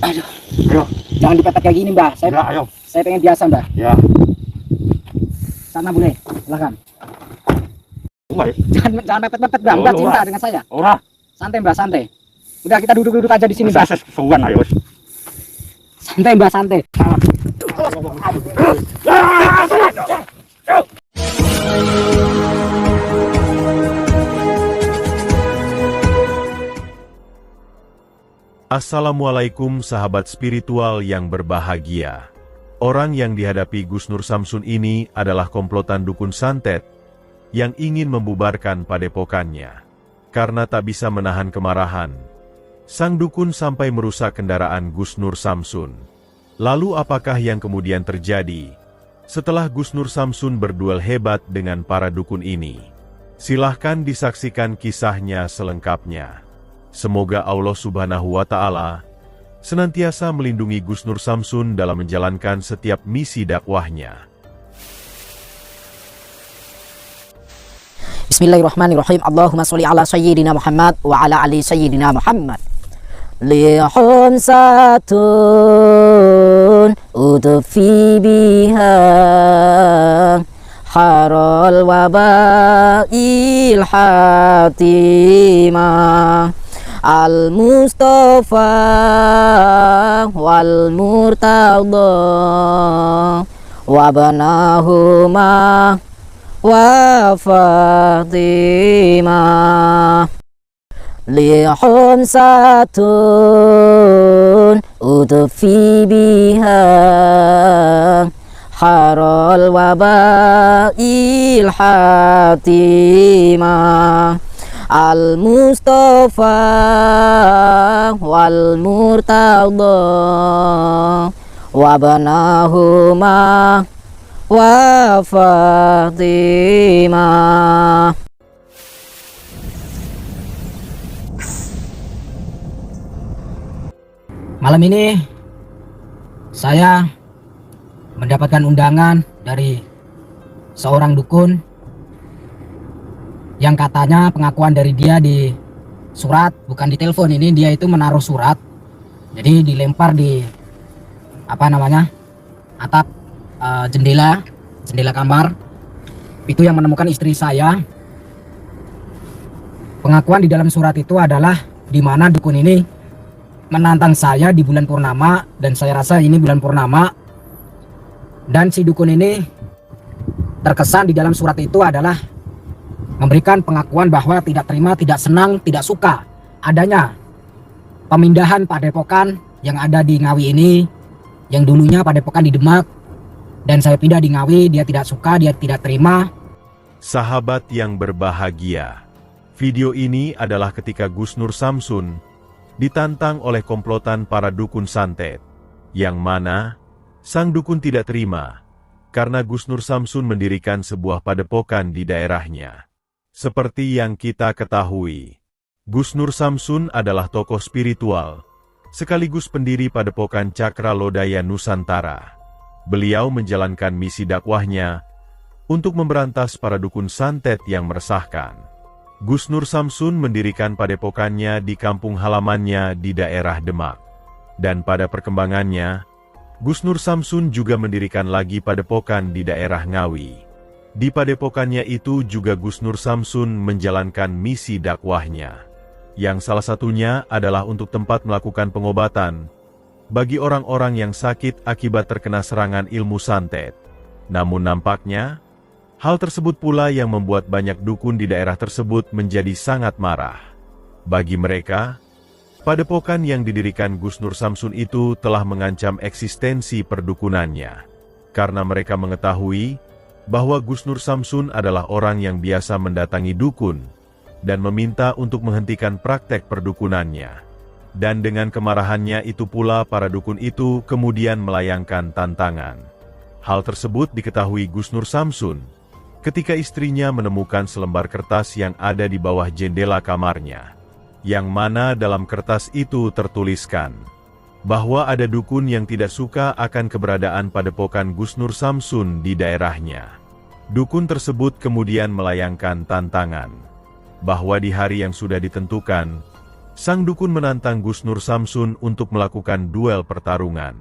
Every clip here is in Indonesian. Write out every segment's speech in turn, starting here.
Aduh, Ayo, jangan dipepet kayak gini, Mbah. ya, ayo. Saya pengen biasa, Mbah. Ya, Sana boleh, silakan. mulai. Jangan mepet-mepet, Mbah. Mbah cinta dengan saya. Ora, Santai, Mbah, santai. Udah, kita duduk-duduk aja di sini, Mbah. saya sesuan ayo. Santai, Mbah, santai. Assalamualaikum sahabat spiritual yang berbahagia. Orang yang dihadapi Gus Nur Samsun ini adalah komplotan dukun santet yang ingin membubarkan padepokannya. Karena tak bisa menahan kemarahan, sang dukun sampai merusak kendaraan Gus Nur Samsun. Lalu apakah yang kemudian terjadi setelah Gus Nur Samsun berduel hebat dengan para dukun ini? Silahkan disaksikan kisahnya selengkapnya. Semoga Allah Subhanahu wa Ta'ala senantiasa melindungi Gus Nur Samsun dalam menjalankan setiap misi dakwahnya. Bismillahirrahmanirrahim. Allahumma sholli ala sayyidina Muhammad wa ala ali sayyidina Muhammad. Lihun satun udfi biha harul wabail hatimah. Al-Mustafa wal-Murtada wabanahuma wa Fatimah. Lihun satun udfi biha harul wabail hatimah. Al-Mustafa wal-Murtada wabanahuma wa Fatimah. Malam ini saya mendapatkan undangan dari seorang dukun yang katanya pengakuan dari dia di surat, bukan di telepon. Ini dia itu menaruh surat, jadi dilempar di atap jendela kamar. Itu yang menemukan istri saya. Pengakuan di dalam surat itu adalah di mana dukun ini menantang saya di bulan purnama, dan saya rasa ini bulan purnama. Dan si dukun ini terkesan di dalam surat itu adalah memberikan pengakuan bahwa tidak terima, tidak senang, tidak suka adanya pemindahan padepokan yang ada di Ngawi ini, yang dulunya padepokan di Demak, dan saya pindah di Ngawi. Dia tidak suka, dia tidak terima. Sahabat yang berbahagia, video ini adalah ketika Gus Nur Samsun ditantang oleh komplotan para dukun santet, yang mana sang dukun tidak terima karena Gus Nur Samsun mendirikan sebuah padepokan di daerahnya. Seperti yang kita ketahui, Gus Nur Samsun adalah tokoh spiritual, sekaligus pendiri Padepokan Cakra Lodaya Nusantara. Beliau menjalankan misi dakwahnya untuk memberantas para dukun santet yang meresahkan. Gus Nur Samsun mendirikan padepokannya di kampung halamannya di daerah Demak. Dan pada perkembangannya, Gus Nur Samsun juga mendirikan lagi padepokan di daerah Ngawi. Di padepokannya itu juga Gus Nur Samsun menjalankan misi dakwahnya, yang salah satunya adalah untuk tempat melakukan pengobatan bagi orang-orang yang sakit akibat terkena serangan ilmu santet. Namun nampaknya, hal tersebut pula yang membuat banyak dukun di daerah tersebut menjadi sangat marah. Bagi mereka, padepokan yang didirikan Gus Nur Samsun itu telah mengancam eksistensi perdukunannya, karena mereka mengetahui bahwa Gus Nur Samsun adalah orang yang biasa mendatangi dukun dan meminta untuk menghentikan praktek perdukunannya. Dan dengan kemarahannya itu pula para dukun itu kemudian melayangkan tantangan. Hal tersebut diketahui Gus Nur Samsun ketika istrinya menemukan selembar kertas yang ada di bawah jendela kamarnya, yang mana dalam kertas itu tertuliskan bahwa ada dukun yang tidak suka akan keberadaan padepokan Gus Nur Samsun di daerahnya. Dukun tersebut kemudian melayangkan tantangan bahwa di hari yang sudah ditentukan, Sang dukun menantang Gus Nur Samsun untuk melakukan duel pertarungan.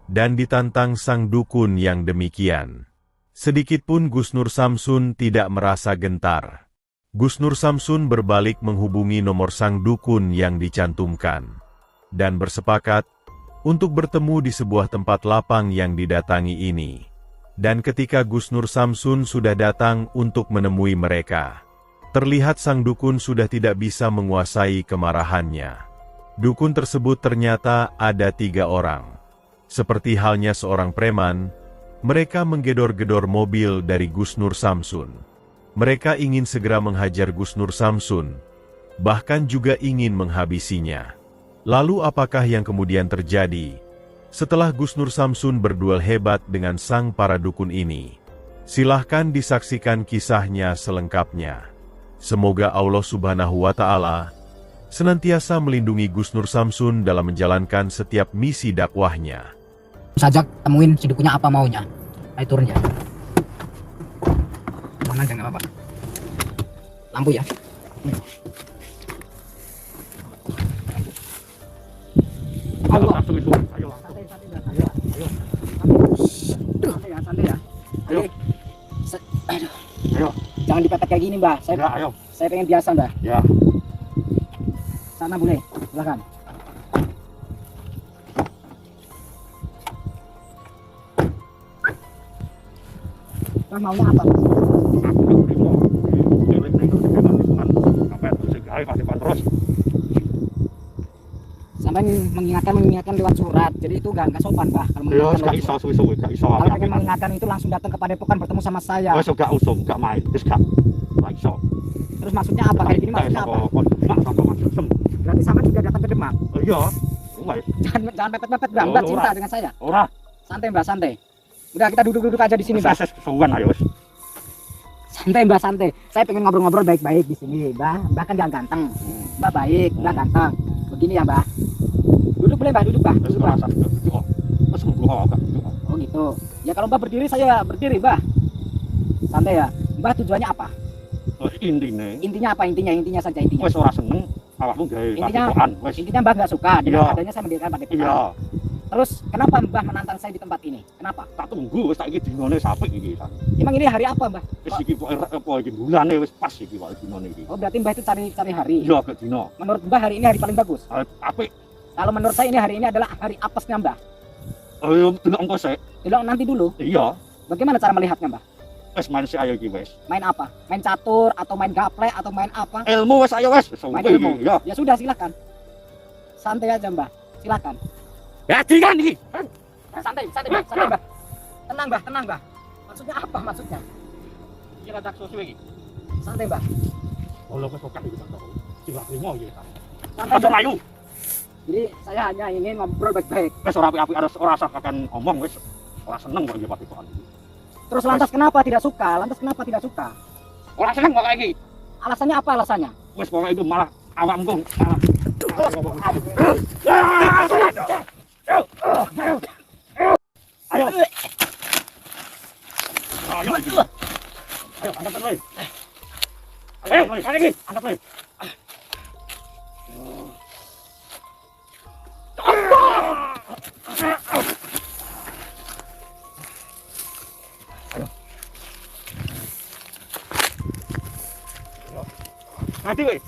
Dan ditantang sang dukun yang demikian. Sedikitpun Gus Nur Samsun tidak merasa gentar. Gus Nur Samsun berbalik menghubungi nomor sang dukun yang dicantumkan. Dan bersepakat untuk bertemu di sebuah tempat lapang yang didatangi ini. Dan ketika Gus Nur Samsun sudah datang untuk menemui mereka, terlihat sang dukun sudah tidak bisa menguasai kemarahannya. Dukun tersebut ternyata ada 3 orang. Seperti halnya seorang preman, mereka menggedor-gedor mobil dari Gus Nur Samsun. Mereka ingin segera menghajar Gus Nur Samsun, bahkan juga ingin menghabisinya. Lalu apakah yang kemudian terjadi setelah Gus Nur Samsun berduel hebat dengan sang para dukun ini? Silahkan disaksikan kisahnya selengkapnya. Semoga Allah Subhanahu wa Ta'ala senantiasa melindungi Gus Nur Samsun dalam menjalankan setiap misi dakwahnya. Sajak temuin si dukunnya apa maunya. Ayo turun ya. Mana aja nggak apa-apa. Lampu ya. Allah. Ayo. Santai ya, santai ya. Ayo. Aduh. Ayo. Jangan dipepet kayak gini, Mbah. Ya, ayo. Saya pengen biasa, Mbah. Ya. Sana boleh, silakan. Mbah maunya apa? Sampai mengingatkan lewat surat. Jadi itu nggak sopan, Mbah. Kalau Ya, mengingatkan gak lewat iso surat. suwi-suwi, gak iso. Kalau pengen mengingatkan itu langsung datang ke Padepokan bertemu sama saya. Wes gak usum, gak main. Wis gak. Gak iso. Terus maksudnya apa? Kayak gini maksudnya apa? Berarti sama juga datang ke Demak. Iya. Wes. Jangan mepet-mepet, Mbah. Mbah cinta dengan saya. Ora. Santai, Mbah, santai. Udah kita duduk-duduk aja di sini, Mbah. Ses kesuwen ayo wis. Santai, Mbah, santai. Saya pengen ngobrol-ngobrol baik-baik di sini, Mbah. Mbah kan jangan ganteng. Mbah baik, Mbah ganteng. Begini ya, Mbah. Duduk boleh, Mbah, duduk, Mbah. Wis Duduk, Mbah. rasa. Wis mbuh gak. Oh gitu. Ya kalau Mbah berdiri, saya berdiri, Mbah. Santai ya. Mbah tujuannya apa? Intine Intinya apa? Intinya saja intinya. wis ora seneng awakmu gawe Intinya, padepokan wis. intinya Mbah nggak suka dengan Iya. adanya saya mendirikan padepokan. Iya. Terus kenapa Mbah menantang saya di tempat ini? Kenapa? Tak tunggu wis saiki dinane sapik iki. Emang ini hari apa, Mbah? Wis iki apa iki bulane wis pas iki wae dinane iki. Oh berarti Mbah itu cari hari. Iya gak dino. Menurut Mbah hari ini hari paling bagus. Apik. Kalau menurut saya ini hari ini adalah hari apesnya, Mbah. Ayo delok engko sik. Delok nanti dulu. Iya. Bagaimana cara melihatnya, Mbah? Wis main sik ayo iki wis. Main apa? Main catur atau main gaple atau main apa? Ilmu wis ayo wis. Main ilmu. Iya. Ya sudah silakan. Santai aja, Mbah. Silakan. Ya dikan iki. Santai, Mbah. Santai, Mbah. Tenang, Mbah. Tenang, Mbah. Maksudnya apa maksudnya? Iki rada susu iki. Santai, Mbah. Olo kok kok iki tak. Sing lak limo iki. Santai, Aja Mbah. ayo. Jadi saya hanya ingin ngobrol baik-baik. Wis ora apik-apik ora usah kakan omong wis. Ora seneng kok iki padepokan iki. Terus lantas kenapa tidak suka? Lantas kenapa tidak suka? Ora seneng kok iki. Alasannya apa alasannya? Wis pokoke itu malah awakmu malah. Ayo. Ayo. Ayo, angkat lagi. Ayo, lagi. Angkat lagi. Mati weh.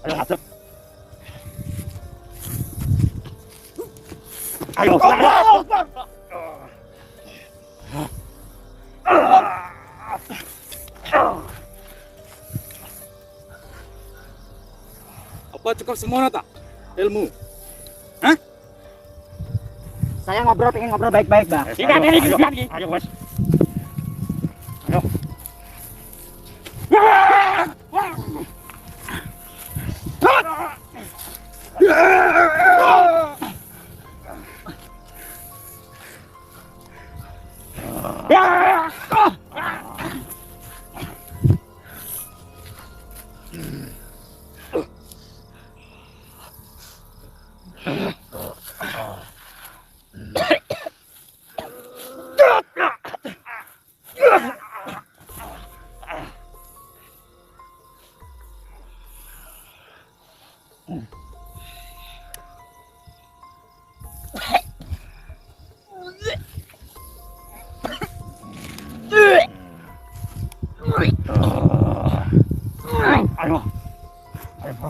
Ayo hadap. Ayo. Apa cukup semua tak ilmu? Saya pengen ngobrol baik-baik, Mbah. Ayo wes. Ayo. Ayo. Ayo.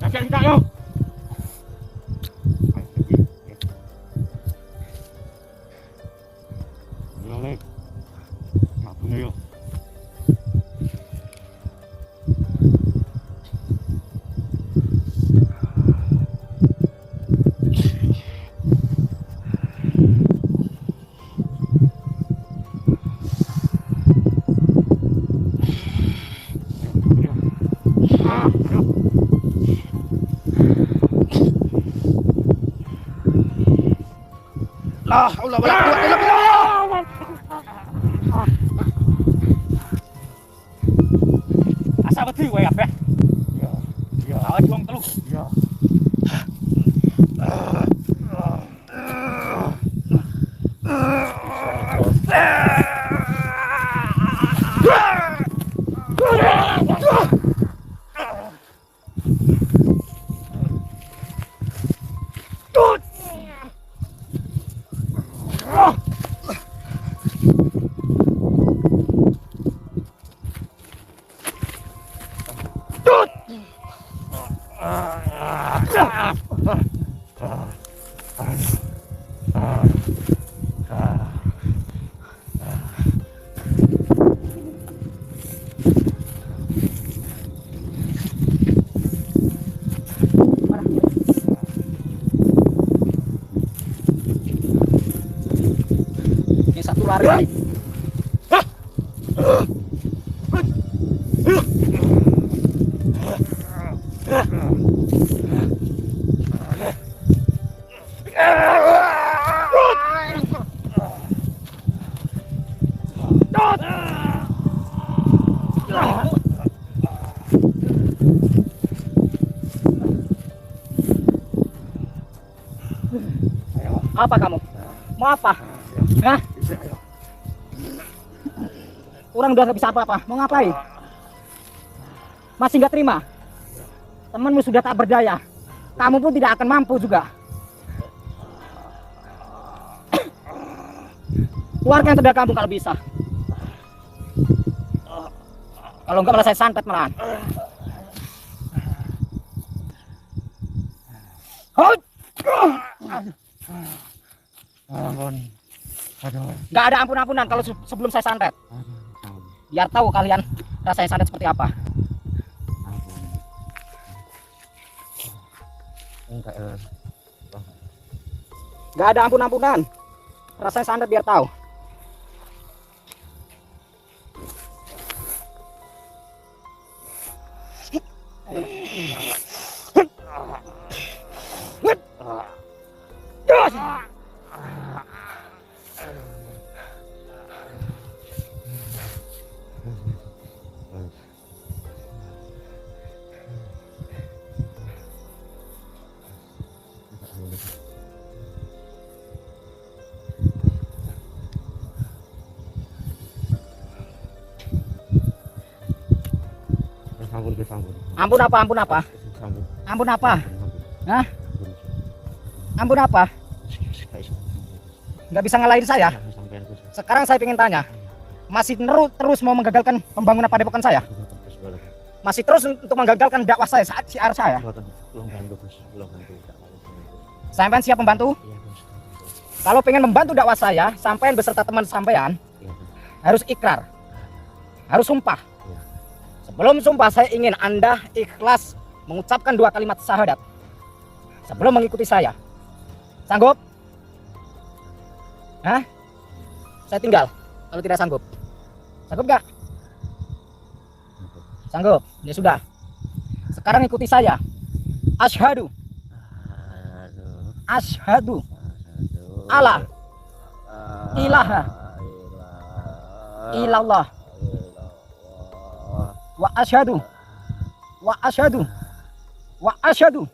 Kakek kita yuk. Lek. Ngapain yuk? La haula wala quwwata illa billah. Asa betul wae apa? Ya. Ya, awak juang terus. Ya. Yang satu lari. Apa kamu? Mau apa? Hah? Orang udah gak bisa apa-apa. Mau ngapain? Masih gak terima? Temanmu sudah tak berdaya. Kamu pun tidak akan mampu juga. Keluarkan tenaga kamu kalau bisa. Kalau enggak malah saya santet malahan. Ampun. Aduh. Nggak ada ampun-ampunan kalau sebelum saya santet. Biar tahu kalian rasanya santet seperti apa. Nggak ada ampun-ampunan. Rasanya santet biar tahu. Ampun apa? Ampun apa? Ampun apa? Hah? Ampun apa? Nggak bisa ngalahin saya. Sekarang saya ingin tanya, masih terus mau menggagalkan pembangunan padepokan saya? Masih terus untuk menggagalkan dakwah saya saat syiar saya? Sampean siap membantu? Kalau pengen membantu dakwah saya, sampean beserta teman sampean, harus ikrar, harus sumpah. Sebelum sumpah saya ingin Anda ikhlas mengucapkan 2 kalimat syahadat sebelum mengikuti saya. Sanggup? Hah? Saya tinggal kalau tidak sanggup. Sanggup gak? Sanggup? Ya sudah. Sekarang ikuti saya. Asyhadu. Asyhadu. Allah. Ilaha. Ilallah. Wa asyhadu. Wa asyhadu. Wa asyhadu.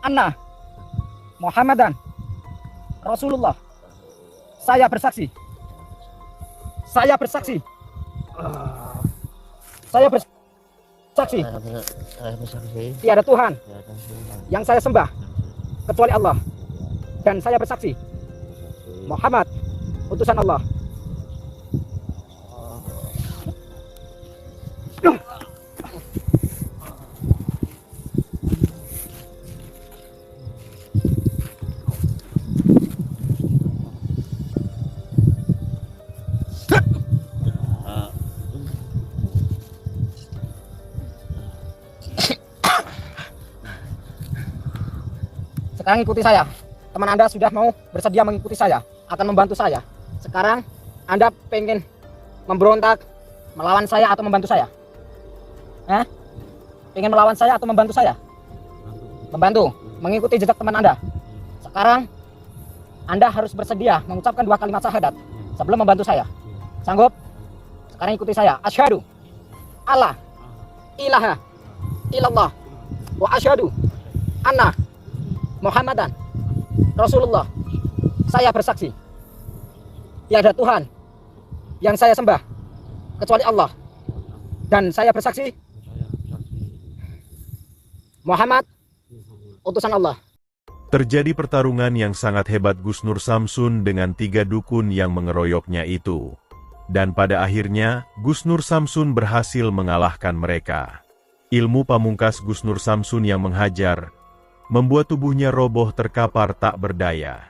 Anna Muhammadan Rasulullah. Saya bersaksi. Saya bersaksi. Saya bersaksi. Tiada Tuhan yang saya sembah kecuali Allah. Dan saya bersaksi Muhammad utusan Allah. Sekarang ikuti saya. Teman Anda sudah mau bersedia mengikuti saya, akan membantu saya. Sekarang Anda pengen memberontak, melawan saya atau membantu saya? Pengen melawan saya atau membantu saya? Membantu, mengikuti jejak teman Anda. Sekarang Anda harus bersedia mengucapkan 2 kalimat syahadat sebelum membantu saya. Sanggup? Sekarang ikuti saya. Asyhadu Allah ilaha illallah wa asyhadu anna Muhammadan Rasulullah. Saya bersaksi tiada Tuhan yang saya sembah kecuali Allah. Dan saya bersaksi Muhammad utusan Allah. Terjadi pertarungan yang sangat hebat Gus Nur Samsun dengan 3 dukun yang mengeroyoknya itu. Dan pada akhirnya, Gus Nur Samsun berhasil mengalahkan mereka. Ilmu pamungkas Gus Nur Samsun yang menghajar membuat tubuhnya roboh terkapar tak berdaya.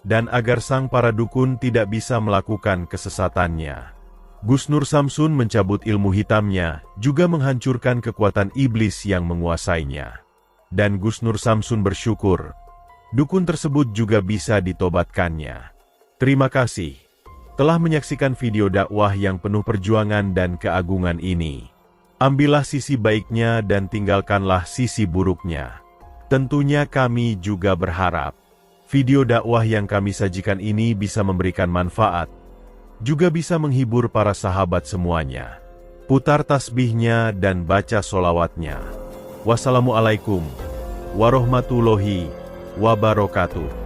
Dan agar sang para dukun tidak bisa melakukan kesesatannya, Gus Nur Samsun mencabut ilmu hitamnya, juga menghancurkan kekuatan iblis yang menguasainya. Dan Gus Nur Samsun bersyukur, dukun tersebut juga bisa ditobatkannya. Terima kasih telah menyaksikan video dakwah yang penuh perjuangan dan keagungan ini. Ambillah sisi baiknya dan tinggalkanlah sisi buruknya. Tentunya kami juga berharap video dakwah yang kami sajikan ini bisa memberikan manfaat, juga bisa menghibur para sahabat semuanya. Putar tasbihnya dan baca solawatnya. Wassalamualaikum warahmatullahi wabarakatuh.